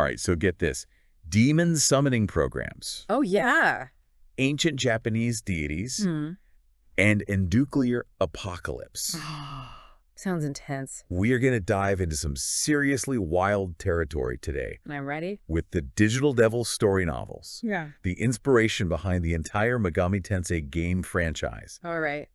All right, so get this. Demon summoning programs, Oh, yeah. ancient Japanese deities, and nuclear apocalypse. Sounds intense. We are going to dive into some seriously wild territory today Am I ready? with the Digital Devil story novels, Yeah. the inspiration behind the entire Megami Tensei game franchise. All right.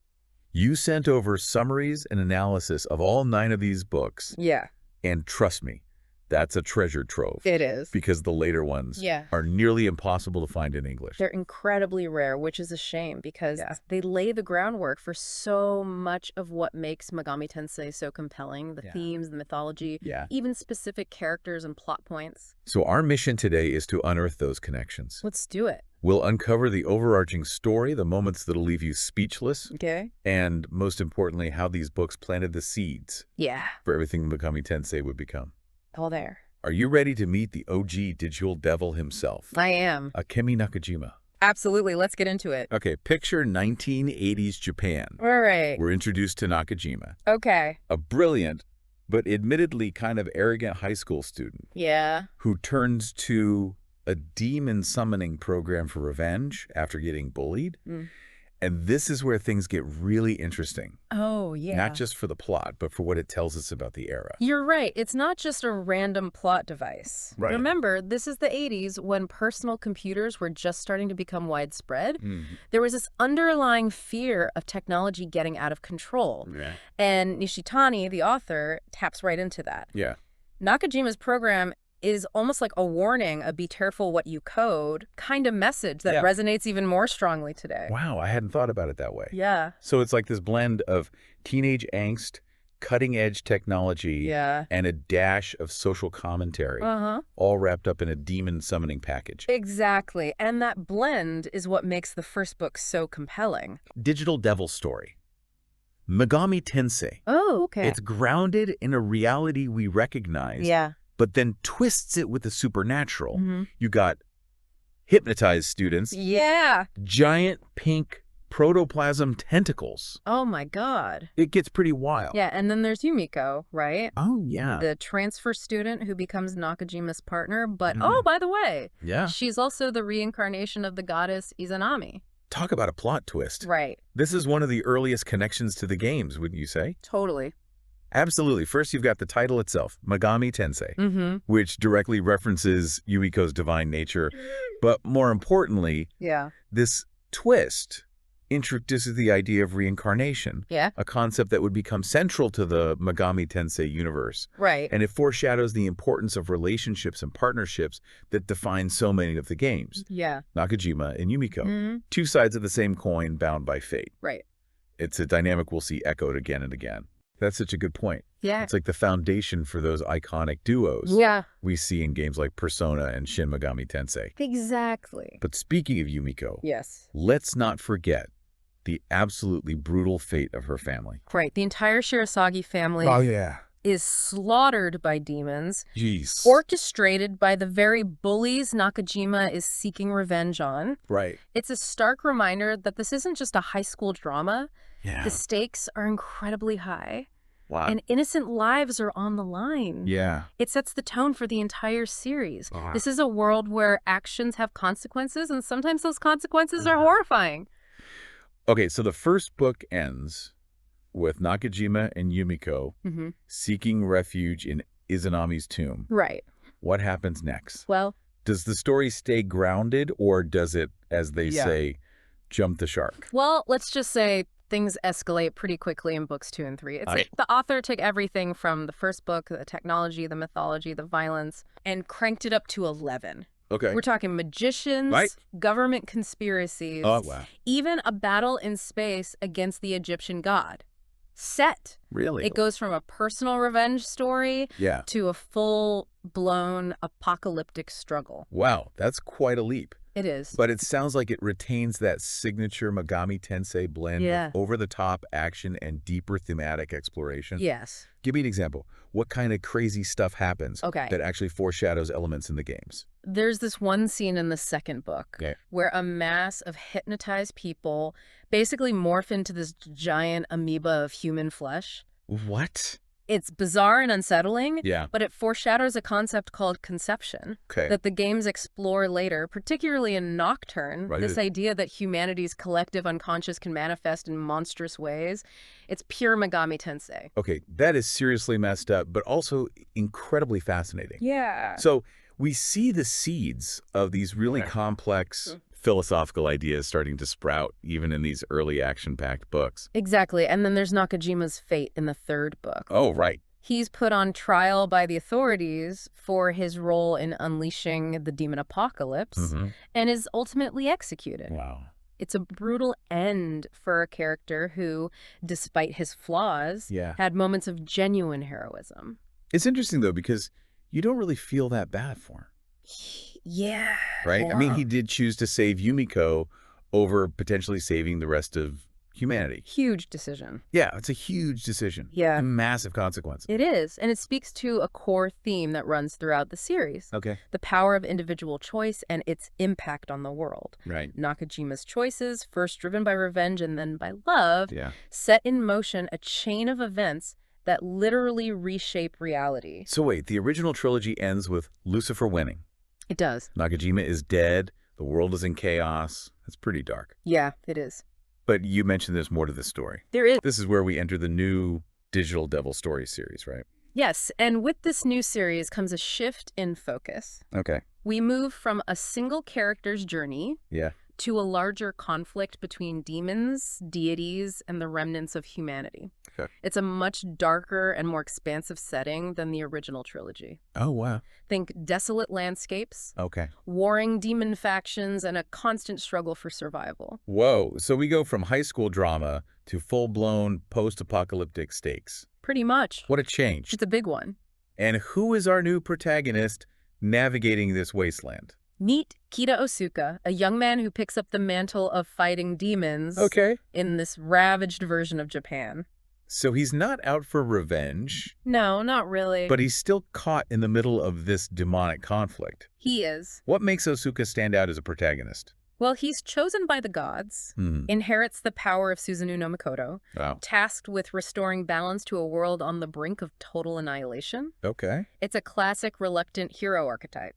You sent over summaries and analysis of all 9 of these books, Yeah. and trust me, that's a treasure trove. It is. Because the later ones are nearly impossible to find in English. They're incredibly rare, which is a shame because they lay the groundwork for so much of what makes Megami Tensei so compelling. The themes, the mythology, even specific characters and plot points. So our mission today is to unearth those connections. Let's do it. We'll uncover the overarching story, the moments that'll leave you speechless, and most importantly, how these books planted the seeds for everything Megami Tensei would become. All there. Are you ready to meet the OG Digital Devil himself? I am. Akemi Nakajima. Absolutely. Let's get into it. Okay, picture 1980s Japan. All right. We're introduced to Nakajima. Okay. A brilliant, but admittedly kind of arrogant high school student. Yeah. Who turns to a demon summoning program for revenge after getting bullied. And this is where things get really interesting. Oh, yeah. Not just for the plot, but for what it tells us about the era. You're right. It's not just a random plot device. Right. Remember, this is the 80s when personal computers were just starting to become widespread. There was this underlying fear of technology getting out of control. And Nishitani, the author, taps right into that. Nakajima's program is almost like a warning, a be careful what you code kind of message that resonates even more strongly today. Wow, I hadn't thought about it that way. Yeah. So it's like this blend of teenage angst, cutting-edge technology, and a dash of social commentary, all wrapped up in a demon summoning package. Exactly. And that blend is what makes the first book so compelling. Digital Devil story. Megami Tensei. Oh, okay. It's grounded in a reality we recognize, but then twists it with the supernatural. You got hypnotized students. Giant pink protoplasm tentacles. Oh my God. It gets pretty wild. Yeah, and then there's Yumiko, right? Oh, yeah. The transfer student who becomes Nakajima's partner. But, oh, by the way, she's also the reincarnation of the goddess Izanami. Talk about a plot twist. Right. This is one of the earliest connections to the games, wouldn't you say? Totally. Absolutely. First, you've got the title itself, Megami Tensei, which directly references Yumiko's divine nature. But more importantly, this twist introduces the idea of reincarnation, a concept that would become central to the Megami Tensei universe. Right. And it foreshadows the importance of relationships and partnerships that define so many of the games. Nakajima and Yumiko, two sides of the same coin bound by fate. Right. It's a dynamic we'll see echoed again and again. That's such a good point. It's like the foundation for those iconic duos we see in games like Persona and Shin Megami Tensei. Exactly. But speaking of Yumiko, let's not forget the absolutely brutal fate of her family. Right. The entire Shirasagi family is slaughtered by demons, orchestrated by the very bullies Nakajima is seeking revenge on. Right. It's a stark reminder that this isn't just a high school drama. The stakes are incredibly high. Wow. And innocent lives are on the line. It sets the tone for the entire series. This is a world where actions have consequences, and sometimes those consequences are horrifying. Okay, so the first book ends with Nakajima and Yumiko seeking refuge in Izanami's tomb. Right. What happens next? Well, does the story stay grounded, or does it, as they say, jump the shark? Well, let's just say things escalate pretty quickly in books 2 and 3. It's like the author took everything from the first book, the technology, the mythology, the violence, and cranked it up to 11. Okay. We're talking magicians, government conspiracies, even a battle in space against the Egyptian god. Set. Really? It goes from a personal revenge story to a full-blown apocalyptic struggle. Wow, that's quite a leap. It is. But it sounds like it retains that signature Megami Tensei blend of over-the-top action and deeper thematic exploration. Yes. Give me an example. What kind of crazy stuff happens that actually foreshadows elements in the games? There's this one scene in the second book where a mass of hypnotized people basically morph into this giant amoeba of human flesh. What? It's bizarre and unsettling, Yeah. but it foreshadows a concept called conception that the games explore later, particularly in Nocturne, this idea that humanity's collective unconscious can manifest in monstrous ways. It's pure Megami Tensei. Okay, that is seriously messed up, but also incredibly fascinating. Yeah. So we see the seeds of these really complex philosophical ideas starting to sprout even in these early action-packed books. Exactly. And then there's Nakajima's fate in the third book. Oh, right. He's put on trial by the authorities for his role in unleashing the demon apocalypse and is ultimately executed. Wow. It's a brutal end for a character who, despite his flaws, had moments of genuine heroism. It's interesting, though, because you don't really feel that bad for him. Yeah. Right? I mean, he did choose to save Yumiko over potentially saving the rest of humanity. Huge decision. Yeah, it's a huge decision. Yeah. Massive consequences. It is, and it speaks to a core theme that runs throughout the series. Okay. The power of individual choice and its impact on the world. Right. Nakajima's choices, first driven by revenge and then by love, set in motion a chain of events that literally reshape reality. So wait, the original trilogy ends with Lucifer winning. It does. Nakajima is dead. The world is in chaos. That's pretty dark. Yeah, it is. But you mentioned there's more to this story. There is. This is where we enter the new Digital Devil Stories series, right? Yes, and with this new series comes a shift in focus. Okay. We move from a single character's journey to a larger conflict between demons, deities, and the remnants of humanity. Okay. It's a much darker and more expansive setting than the original trilogy. Oh, wow. Think desolate landscapes, warring demon factions, and a constant struggle for survival. Whoa. So we go from high school drama to full-blown post-apocalyptic stakes. Pretty much. What a change. It's a big one. And who is our new protagonist navigating this wasteland? Meet Kita Osuka, a young man who picks up the mantle of fighting demons in this ravaged version of Japan. So he's not out for revenge. No, not really. But he's still caught in the middle of this demonic conflict. He is. What makes Osuka stand out as a protagonist? Well, he's chosen by the gods, inherits the power of Susanoo no Mikoto, tasked with restoring balance to a world on the brink of total annihilation. Okay. It's a classic reluctant hero archetype.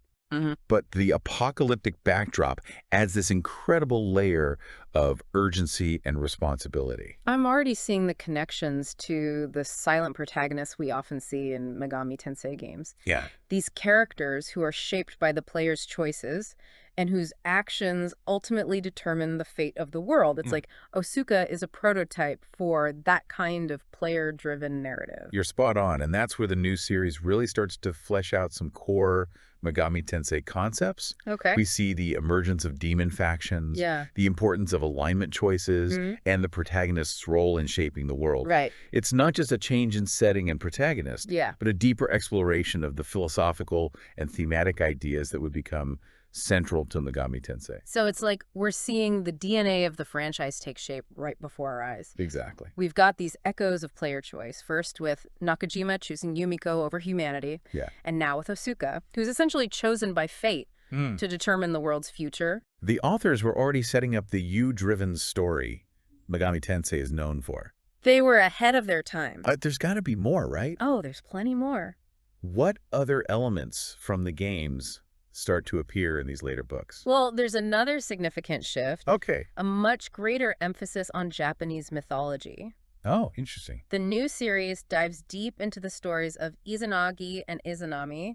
But the apocalyptic backdrop adds this incredible layer of urgency and responsibility. I'm already seeing the connections to the silent protagonists we often see in Megami Tensei games. Yeah. These characters who are shaped by the player's choices and whose actions ultimately determine the fate of the world. It's like Osuka is a prototype for that kind of player-driven narrative. You're spot on, and that's where the new series really starts to flesh out some core Megami Tensei concepts. Okay. We see the emergence of demon factions, the importance of alignment choices, and the protagonist's role in shaping the world. Right. It's not just a change in setting and protagonist, but a deeper exploration of the philosophical and thematic ideas that would become central to Megami Tensei. So it's like we're seeing the DNA of the franchise take shape right before our eyes. Exactly. We've got these echoes of player choice, first with Nakajima choosing Yumiko over humanity, and now with Osuka, who's essentially chosen by fate to determine the world's future. The authors were already setting up the you-driven story Megami Tensei is known for. They were ahead of their time. There's got to be more, right? Oh, there's plenty more. What other elements from the games start to appear in these later books? Well, there's another significant shift. Okay. A much greater emphasis on Japanese mythology. Oh, interesting. The new series dives deep into the stories of Izanagi and Izanami,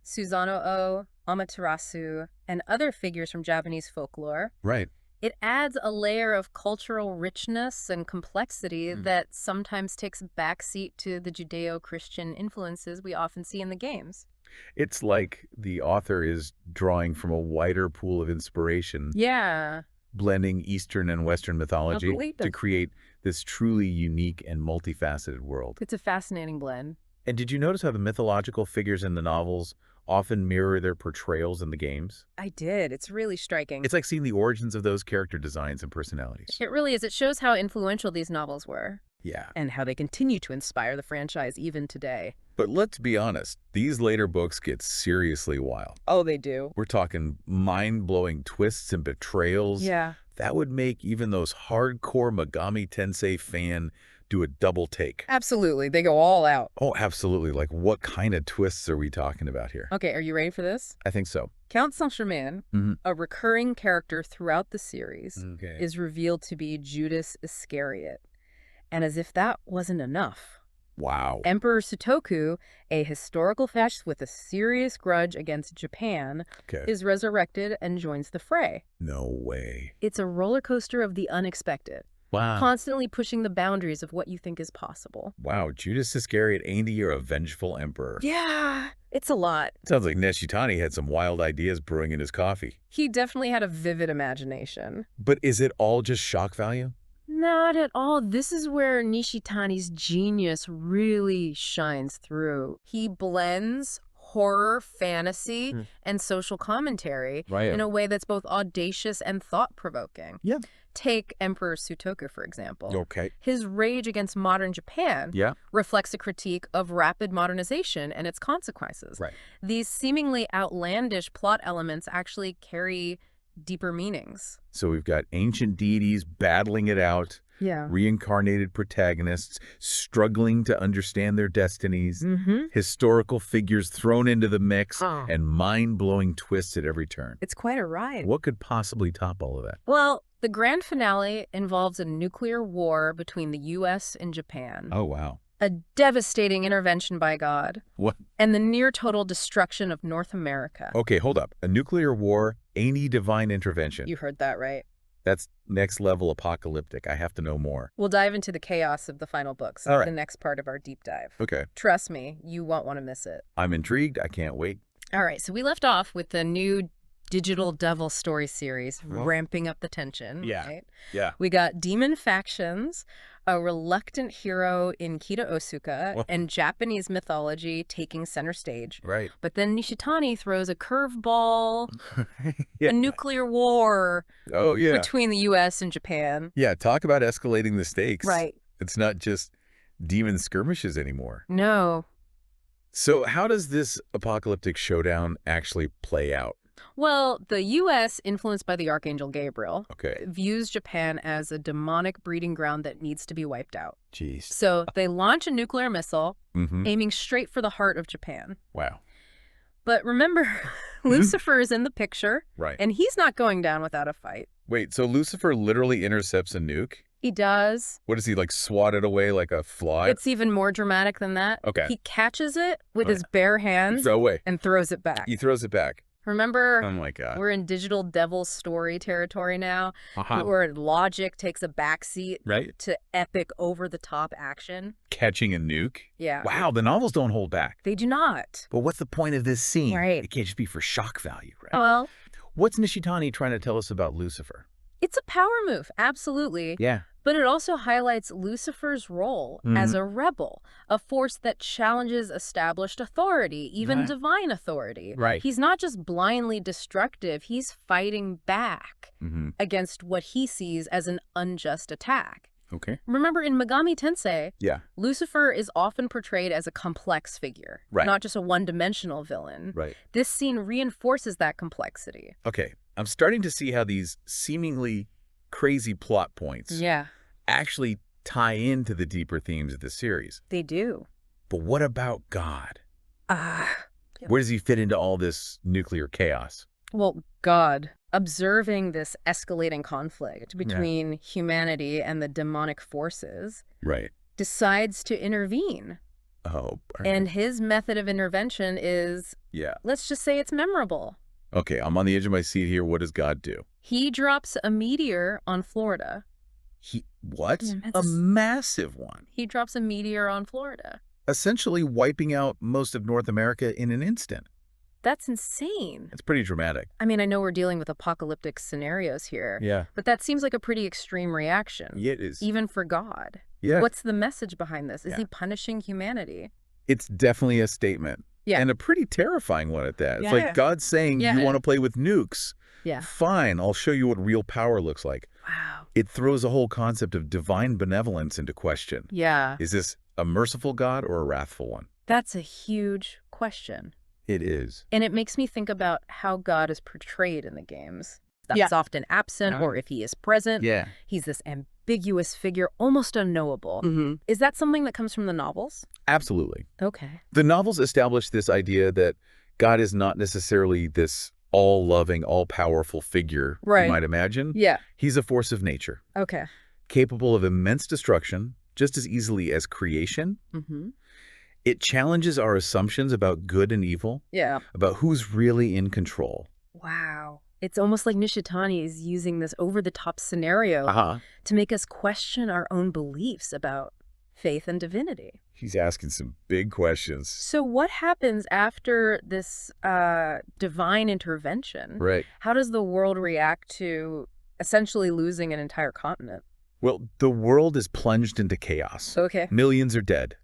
Susanoo, Amaterasu, and other figures from Japanese folklore. Right. It adds a layer of cultural richness and complexity that sometimes takes a backseat to the Judeo-Christian influences we often see in the games. It's like the author is drawing from a wider pool of inspiration. Yeah. Blending Eastern and Western mythology to create this truly unique and multifaceted world. It's a fascinating blend. And did you notice how the mythological figures in the novels often mirror their portrayals in the games? I did. It's really striking. It's like seeing the origins of those character designs and personalities. It really is. It shows how influential these novels were. Yeah. And how they continue to inspire the franchise even today. But let's be honest, these later books get seriously wild. Oh, they do. We're talking mind-blowing twists and betrayals. Yeah. That would make even those hardcore Megami Tensei fan do a double take. Absolutely. They go all out. Oh, absolutely. Like, what kind of twists are we talking about here? Okay, are you ready for this? I think so. Count Saint-Germain, a recurring character throughout the series, is revealed to be Judas Iscariot. And as if that wasn't enough. Wow. Emperor Sutoku, a historical fascist with a serious grudge against Japan, is resurrected and joins the fray. No way. It's a roller coaster of the unexpected. Wow. Constantly pushing the boundaries of what you think is possible. Wow, Judas Iscariot, ain't he a vengeful emperor? Yeah, it's a lot. Sounds like Neshitani had some wild ideas brewing in his coffee. He definitely had a vivid imagination. But is it all just shock value? Not at all. This is where Nishitani's genius really shines through. He blends horror, fantasy, and social commentary in a way that's both audacious and thought-provoking. Yeah. Take Emperor Sutoku, for example. Okay. His rage against modern Japan reflects a critique of rapid modernization and its consequences. Right. These seemingly outlandish plot elements actually carry deeper meanings. So we've got ancient deities battling it out, reincarnated protagonists struggling to understand their destinies, historical figures thrown into the mix, and mind-blowing twists at every turn. It's quite a ride. What could possibly top all of that? Well, the grand finale involves a nuclear war between the U.S. and Japan. Oh, wow. A devastating intervention by God. What? And the near-total destruction of North America. Okay, hold up. A nuclear war, any divine intervention. You heard that right. That's next level apocalyptic. I have to know more. We'll dive into the chaos of the final books, All right. the next part of our deep dive. Okay. Trust me, you won't want to miss it. I'm intrigued. I can't wait. All right, so we left off with the new Digital Devil story series, ramping up the tension. Yeah. Right? Yeah. We got demon factions, a reluctant hero in Kita Osuka, and Japanese mythology taking center stage. Right. But then Nishitani throws a curveball, a nuclear war between the U.S. and Japan. Yeah, talk about escalating the stakes. Right. It's not just demon skirmishes anymore. No. So how does this apocalyptic showdown actually play out? Well, the U.S., influenced by the Archangel Gabriel, Okay. views Japan as a demonic breeding ground that needs to be wiped out. Jeez. So they launch a nuclear missile, aiming straight for the heart of Japan. Wow. But remember, Lucifer is in the picture, Right. and he's not going down without a fight. Wait, so Lucifer literally intercepts a nuke? He does. What does he, like, swat it away like a fly? It's even more dramatic than that. Okay. He catches it with his bare hands Throw away. and throws it back. He throws it back. Remember, Oh, my God. we're in digital devil story territory now, where logic takes a backseat Right? to epic over-the-top action. Catching a nuke? Yeah. Wow, the novels don't hold back. They do not. But what's the point of this scene? Right. It can't just be for shock value, right? Well, What's Nishitani trying to tell us about Lucifer? it's a power move, absolutely. Yeah. But it also highlights Lucifer's role as a rebel, a force that challenges established authority, even divine authority. Right. He's not just blindly destructive, he's fighting back against what he sees as an unjust attack. Okay. Remember, in Megami Tensei, Yeah. Lucifer is often portrayed as a complex figure, Right. not just a one-dimensional villain. Right. This scene reinforces that complexity. Okay. I'm starting to see how these seemingly crazy plot points actually tie into the deeper themes of the series. They do. But what about God? Where does he fit into all this nuclear chaos? Well, God, observing this escalating conflict between humanity and the demonic forces, Right. decides to intervene. Oh. And his method of intervention is, let's just say it's memorable. Okay, I'm on the edge of my seat here. What does God do? He drops a meteor on Florida. What? A massive one. He drops a meteor on Florida. Essentially wiping out most of North America in an instant. That's insane. It's pretty dramatic. I mean, I know we're dealing with apocalyptic scenarios here. Yeah. But that seems like a pretty extreme reaction. Yeah, it is. Even for God. Yeah. What's the message behind this? Is he punishing humanity? It's definitely a statement. Yeah. And a pretty terrifying one at that. It's like God saying, you want to play with nukes? Yeah. Fine, I'll show you what real power looks like. Wow. It throws a whole concept of divine benevolence into question. Yeah. Is this a merciful God or a wrathful one? That's a huge question. It is. And it makes me think about how God is portrayed in the games. that's often absent, or if he is present, he's this ambiguous figure, almost unknowable. Is that something that comes from the novels? Absolutely. Okay. The novels establish this idea that God is not necessarily this all-loving, all-powerful figure you might imagine. Yeah. He's a force of nature. Okay. Capable of immense destruction just as easily as creation. It challenges our assumptions about good and evil. Yeah. About who's really in control. Wow. It's almost like Nishitani is using this over-the-top scenario to make us question our own beliefs about faith and divinity. He's asking some big questions. So what happens after this divine intervention? Right. How does the world react to essentially losing an entire continent? Well, the world is plunged into chaos. Okay. Millions are dead.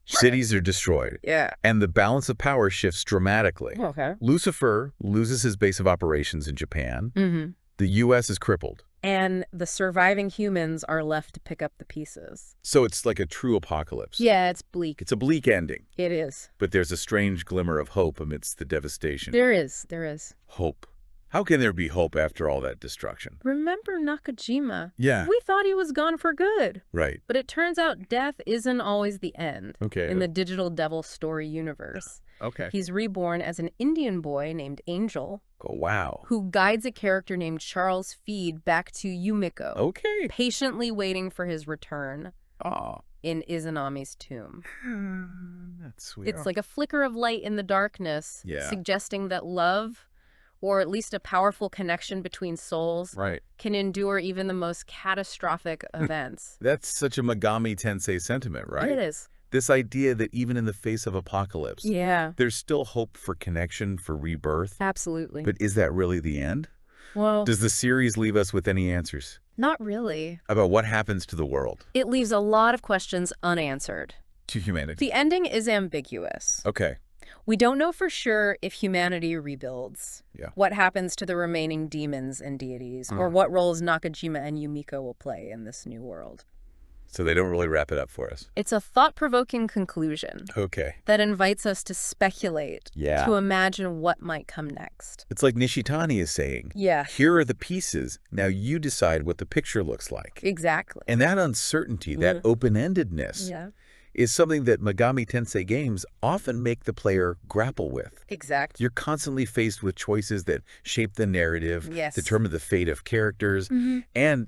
Cities are destroyed. Yeah. And the balance of power shifts dramatically. Okay. Lucifer loses his base of operations in Japan. The U.S. is crippled. And the surviving humans are left to pick up the pieces. So it's like a true apocalypse. Yeah, it's bleak. It's a bleak ending. It is. But there's a strange glimmer of hope amidst the devastation. There is. There is. Hope. How can there be hope after all that destruction? Remember Nakajima? Yeah. We thought he was gone for good. Right. But it turns out death isn't always the end. Okay. In the digital devil story universe. Okay. He's reborn as an Indian boy named Angel. Oh, wow. Who guides a character named Charles Feed back to Yumiko. Okay. Patiently waiting for his return. Oh. In Izanami's tomb. That's sweet. It's like a flicker of light in the darkness. Yeah. Suggesting that love, or at least a powerful connection between souls, can endure even the most catastrophic events. That's such a Megami Tensei sentiment, right? It is. This idea that even in the face of apocalypse, there's still hope for connection, for rebirth. Absolutely. But is that really the end? Well, does the series leave us with any answers? Not really. About what happens to the world? It leaves a lot of questions unanswered. To humanity. The ending is ambiguous. Okay. We don't know for sure if humanity rebuilds, what happens to the remaining demons and deities, or what roles Nakajima and Yumiko will play in this new world. So they don't really wrap it up for us. It's a thought-provoking conclusion. Okay. That invites us to speculate, to imagine what might come next. It's like Nishitani is saying, here are the pieces, now you decide what the picture looks like. Exactly. And that uncertainty, that open-endedness, is something that Megami Tensei games often make the player grapple with. Exactly. You're constantly faced with choices that shape the narrative, determine the fate of characters, and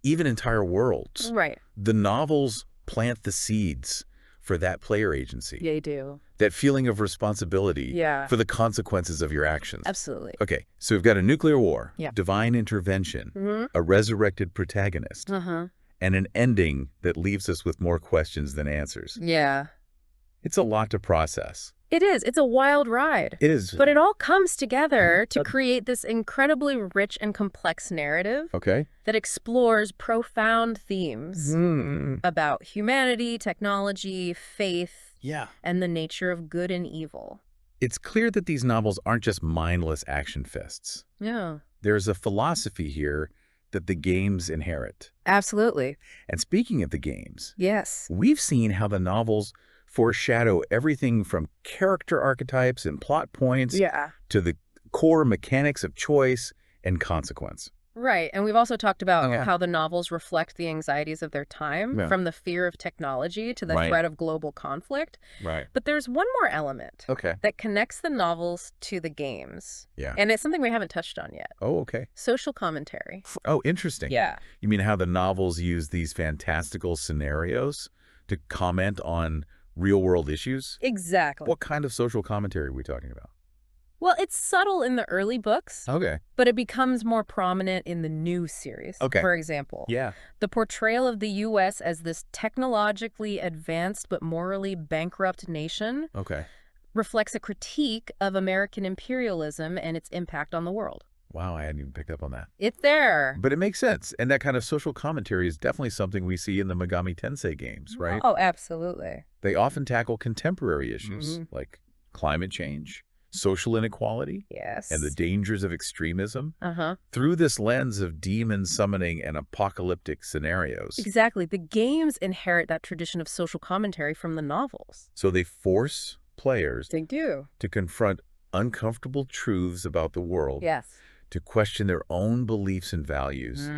even entire worlds. Right. The novels plant the seeds for that player agency. They do. That feeling of responsibility for the consequences of your actions. Absolutely. Okay, so we've got a nuclear war, divine intervention, a resurrected protagonist, and an ending that leaves us with more questions than answers. Yeah. It's a lot to process. It is. It's a wild ride. It is. But it all comes together to create this incredibly rich and complex narrative that explores profound themes about humanity, technology, faith, and the nature of good and evil. It's clear that these novels aren't just mindless action fests. Yeah. There's a philosophy here that the games inherit. Absolutely. And speaking of the games, we've seen how the novels foreshadow everything from character archetypes and plot points to the core mechanics of choice and consequence. Right. And we've also talked about how the novels reflect the anxieties of their time, from the fear of technology to the threat of global conflict. Right. But there's one more element that connects the novels to the games. Yeah. And it's something we haven't touched on yet. Oh, okay. Social commentary. Oh, interesting. Yeah. You mean how the novels use these fantastical scenarios to comment on real-world issues? Exactly. What kind of social commentary are we talking about? Well, it's subtle in the early books. Okay. But it becomes more prominent in the new series. Okay. For example, the portrayal of the U.S. as this technologically advanced but morally bankrupt nation reflects a critique of American imperialism and its impact on the world. Wow, I hadn't even picked up on that. It's there. But it makes sense. And that kind of social commentary is definitely something we see in the Megami Tensei games, right? Oh, absolutely. They often tackle contemporary issues like climate change, social inequality, and the dangers of extremism through this lens of demon summoning and apocalyptic scenarios. Exactly. The games inherit that tradition of social commentary from the novels. So they force players to confront uncomfortable truths about the world, to question their own beliefs and values,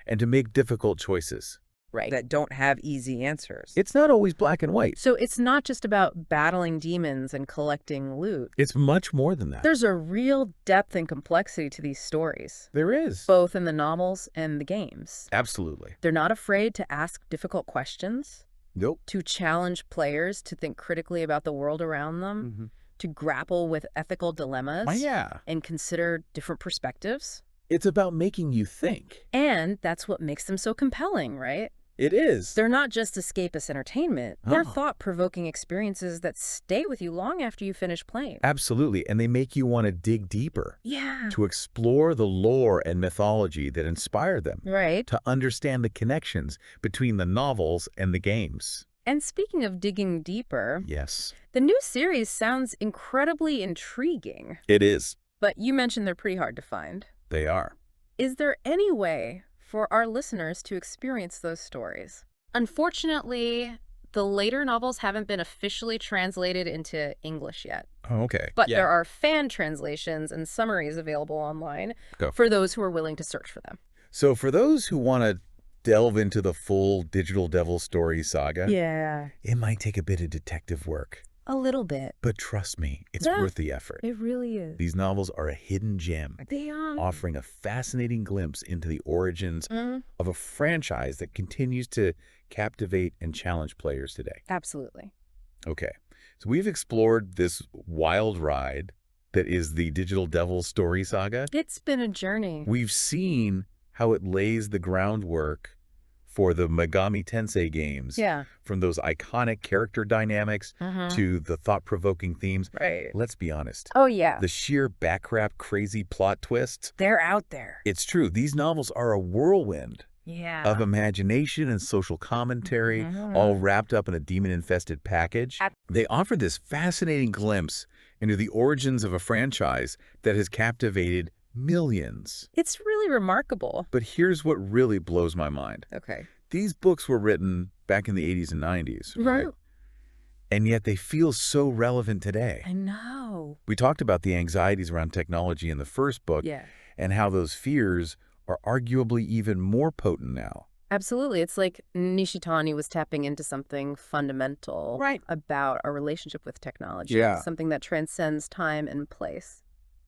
and to make difficult choices. Right. That don't have easy answers. It's not always black and white. So it's not just about battling demons and collecting loot. It's much more than that. There's a real depth and complexity to these stories. There is. Both in the novels and the games. Absolutely. They're not afraid to ask difficult questions. Nope. To challenge players to think critically about the world around them. To grapple with ethical dilemmas. And consider different perspectives. It's about making you think. And that's what makes them so compelling, right? It is. They're not just escapist entertainment. They're thought-provoking experiences that stay with you long after you finish playing. Absolutely. And they make you want to dig deeper. Yeah. To explore the lore and mythology that inspired them. Right. To understand the connections between the novels and the games. And speaking of digging deeper, yes, the new series sounds incredibly intriguing. It is. But you mentioned they're pretty hard to find. They are. Is there any way for our listeners to experience those stories? Unfortunately, the later novels haven't been officially translated into English yet. Oh, okay. But there are fan translations and summaries available online for those who are willing to search for them. So for those who want to delve into the full Digital Devil Story saga, it might take a bit of detective work. A little bit. But trust me, it's worth the effort. It really is. These novels are a hidden gem, They are. offering a fascinating glimpse into the origins of a franchise that continues to captivate and challenge players today. Absolutely. Okay, so we've explored this wild ride that is the Digital Devil Story saga. It's been a journey. We've seen how it lays the groundwork for the Megami Tensei games. From those iconic character dynamics to the thought-provoking themes. Right. Let's be honest. Oh, yeah. The sheer backrap crazy plot twists. They're out there. It's true. These novels are a whirlwind of imagination and social commentary, all wrapped up in a demon-infested package. They offer this fascinating glimpse into the origins of a franchise that has captivated millions. It's really remarkable. But here's what really blows my mind. Okay. These books were written back in the 80s and 90s. Right. And yet they feel so relevant today. I know. We talked about the anxieties around technology in the first book and how those fears are arguably even more potent now. Absolutely. It's like Nishitani was tapping into something fundamental about our relationship with technology. Something that transcends time and place.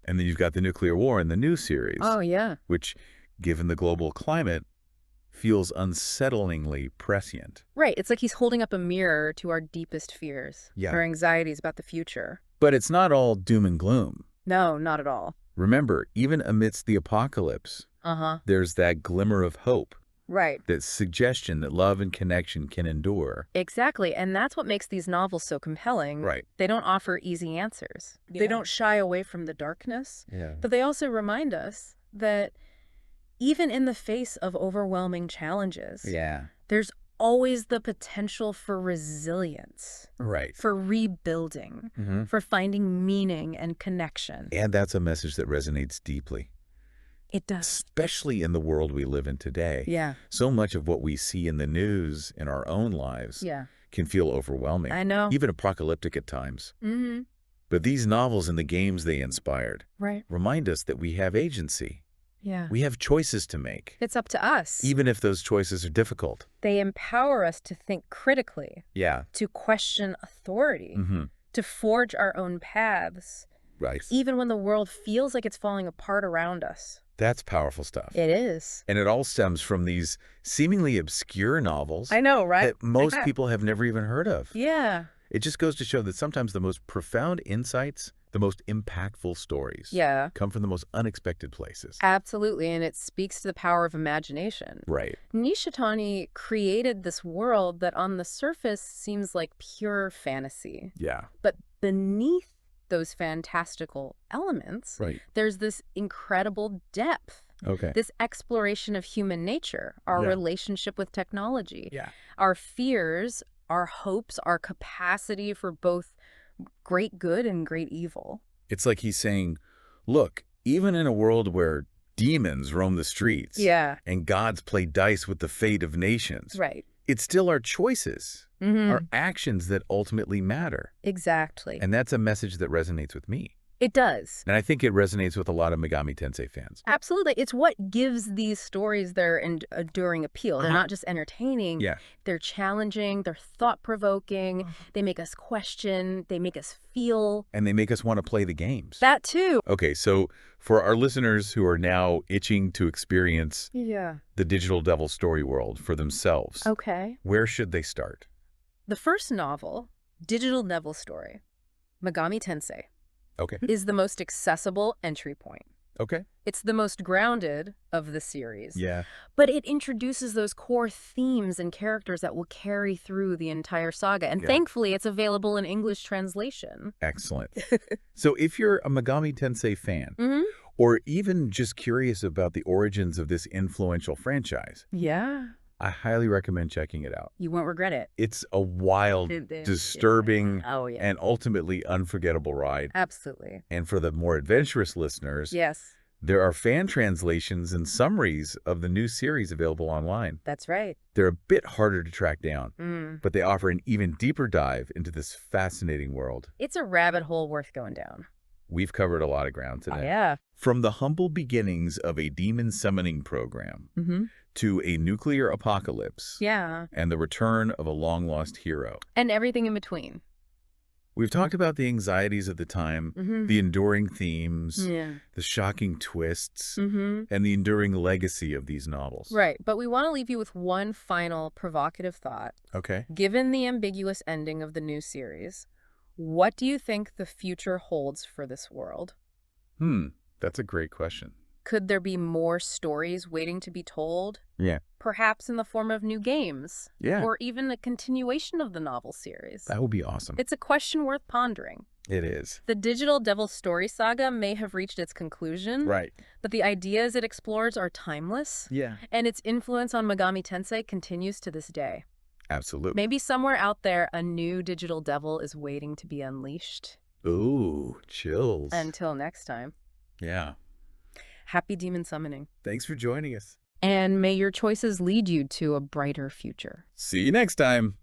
And then you've got the nuclear war in the new series. Oh, yeah. Which, given the global climate, feels unsettlingly prescient. Right. It's like he's holding up a mirror to our deepest fears. Our anxieties about the future. But it's not all doom and gloom. No, not at all. Remember, even amidst the apocalypse, there's that glimmer of hope. Right. That suggestion that love and connection can endure. Exactly. And that's what makes these novels so compelling. Right. They don't offer easy answers. They don't shy away from the darkness. But they also remind us that even in the face of overwhelming challenges, there's always the potential for resilience. Right. For rebuilding. For finding meaning and connection. And that's a message that resonates deeply. It does. Especially in the world we live in today. So much of what we see in the news in our own lives can feel overwhelming. I know. Even apocalyptic at times. But these novels and the games they inspired remind us that we have agency. We have choices to make. It's up to us. Even if those choices are difficult. They empower us to think critically. To question authority. To forge our own paths. Right. Even when the world feels like it's falling apart around us. That's powerful stuff. It is. And it all stems from these seemingly obscure novels. I know, right? That most people have never even heard of. Yeah. It just goes to show that sometimes the most profound insights, the most impactful stories come from the most unexpected places. Absolutely. And it speaks to the power of imagination. Right. Nishitani created this world that on the surface seems like pure fantasy. But beneath those fantastical elements, there's this incredible depth. This exploration of human nature, our relationship with technology, our fears, our hopes, our capacity for both great good and great evil. It's like he's saying, look, even in a world where demons roam the streets and gods play dice with the fate of nations, it's still our choices, our actions that ultimately matter. Exactly. And that's a message that resonates with me. It does. And I think it resonates with a lot of Megami Tensei fans. Absolutely. It's what gives these stories their enduring appeal. They're not just entertaining. Yeah. They're challenging. They're thought-provoking. They make us question. They make us feel. And they make us want to play the games. That too. Okay, so for our listeners who are now itching to experience the Digital Devil story world for themselves, where should they start? The first novel, Digital Devil Story, Megami Tensei, is the most accessible entry point. It's the most grounded of the series. Yeah. But it introduces those core themes and characters that will carry through the entire saga. And thankfully, it's available in English translation. Excellent. So if you're a Megami Tensei fan, or even just curious about the origins of this influential franchise, I highly recommend checking it out. You won't regret it. It's a wild, disturbing, and ultimately unforgettable ride. Absolutely. And for the more adventurous listeners, there are fan translations and summaries of the new series available online. That's right. They're a bit harder to track down, but they offer an even deeper dive into this fascinating world. It's a rabbit hole worth going down. We've covered a lot of ground today. Oh, yeah. From the humble beginnings of a demon summoning program to a nuclear apocalypse and the return of a long-lost hero. And everything in between. We've talked about the anxieties of the time, the enduring themes, the shocking twists, and the enduring legacy of these novels. Right, but we want to leave you with one final provocative thought. Given the ambiguous ending of the new series, what do you think the future holds for this world? That's a great question. Could there be more stories waiting to be told? Yeah. Perhaps in the form of new games? Yeah. Or even a continuation of the novel series? That would be awesome. It's a question worth pondering. It is. The Digital Devil story saga may have reached its conclusion. Right. But the ideas it explores are timeless. Yeah. And its influence on Megami Tensei continues to this day. Absolutely. Maybe somewhere out there, a new Digital Devil is waiting to be unleashed. Ooh, chills. Until next time. Yeah. Happy demon summoning. Thanks for joining us. And may your choices lead you to a brighter future. See you next time.